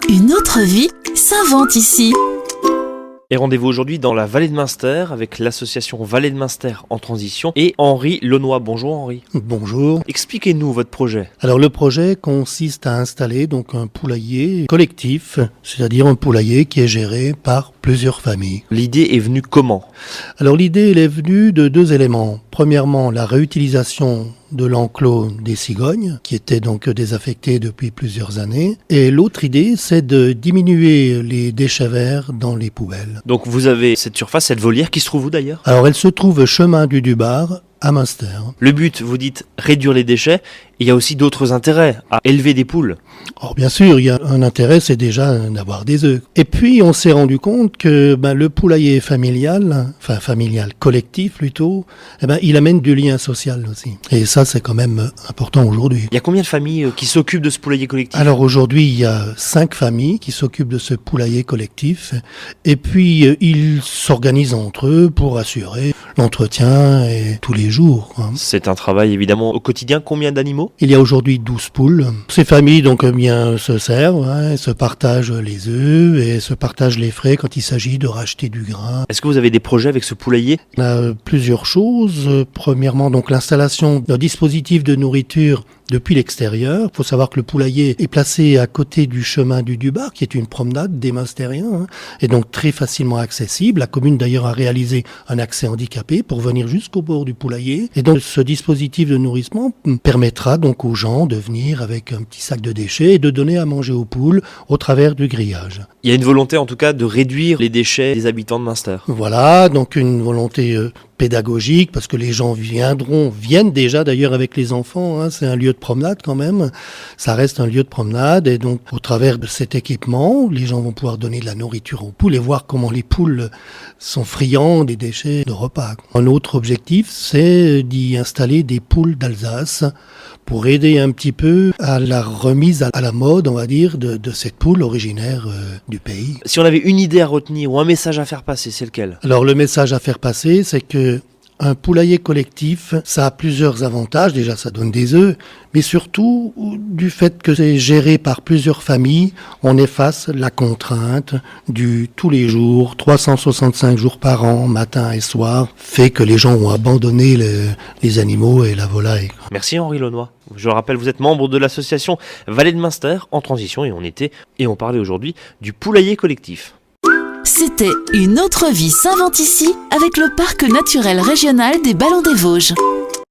Une autre vie s'invente ici. Et rendez-vous aujourd'hui dans la vallée de Münster avec l'association Vallée de Münster en transition et Henri Launois. Bonjour Henri. Bonjour. Expliquez-nous votre projet. Alors le projet consiste à installer donc un poulailler collectif, c'est-à-dire un poulailler qui est géré par plusieurs familles. L'idée est venue comment ? Alors l'idée elle est venue de deux éléments. Premièrement, la réutilisation de l'enclos des cigognes, qui était donc désaffecté depuis plusieurs années. Et l'autre idée, c'est de diminuer les déchets verts dans les poubelles. Donc vous avez cette surface, cette volière qui se trouve où d'ailleurs ? Alors elle se trouve chemin du Dubar, à Münster. Le but, vous dites réduire les déchets, il y a aussi d'autres intérêts à élever des poules. Or bien sûr, il y a un intérêt, c'est déjà d'avoir des œufs. Et puis on s'est rendu compte que le poulailler familial, enfin familial collectif plutôt, il amène du lien social aussi. Et ça c'est quand même important aujourd'hui. Il y a combien de familles qui s'occupent de ce poulailler collectif ? Alors aujourd'hui, il y a 5 familles qui s'occupent de ce poulailler collectif. Et puis ils s'organisent entre eux pour assurer l'entretien et tous les jours. C'est un travail évidemment au quotidien. Combien d'animaux ? Il y a aujourd'hui 12 poules. Ces familles donc bien se servent, se partagent les œufs et se partagent les frais quand il s'agit de racheter du grain. Est-ce que vous avez des projets avec ce poulailler ? On a plusieurs choses. Premièrement, donc l'installation d'un dispositif de nourriture depuis l'extérieur. Il faut savoir que le poulailler est placé à côté du chemin du Dubar, qui est une promenade des Münstériens, et donc très facilement accessible. La commune d'ailleurs a réalisé un accès handicapé pour venir jusqu'au bord du poulailler. Et donc ce dispositif de nourrissement permettra donc aux gens de venir avec un petit sac de déchets et de donner à manger aux poules au travers du grillage. Il y a une volonté en tout cas de réduire les déchets des habitants de Münster. Voilà, donc une volonté pédagogique, parce que les gens viennent déjà d'ailleurs avec les enfants, c'est un lieu de promenade quand même, ça reste un lieu de promenade, et donc au travers de cet équipement, les gens vont pouvoir donner de la nourriture aux poules et voir comment les poules sont friands des déchets de repas. Un autre objectif, c'est d'y installer des poules d'Alsace pour aider un petit peu à la remise à la mode, on va dire, de cette poule originaire du pays. Si on avait une idée à retenir ou un message à faire passer, c'est lequel ? Alors le message à faire passer, c'est que un poulailler collectif, ça a plusieurs avantages. Déjà, ça donne des œufs, mais surtout, du fait que c'est géré par plusieurs familles, on efface la contrainte du tous les jours, 365 jours par an, matin et soir, fait que les gens ont abandonné les animaux et la volaille. Merci Henri Launois. Je le rappelle, vous êtes membre de l'association Vallée de Münster en transition et on parlait aujourd'hui du poulailler collectif. C'était Une autre vie s'invente ici avec le parc naturel régional des Ballons des Vosges.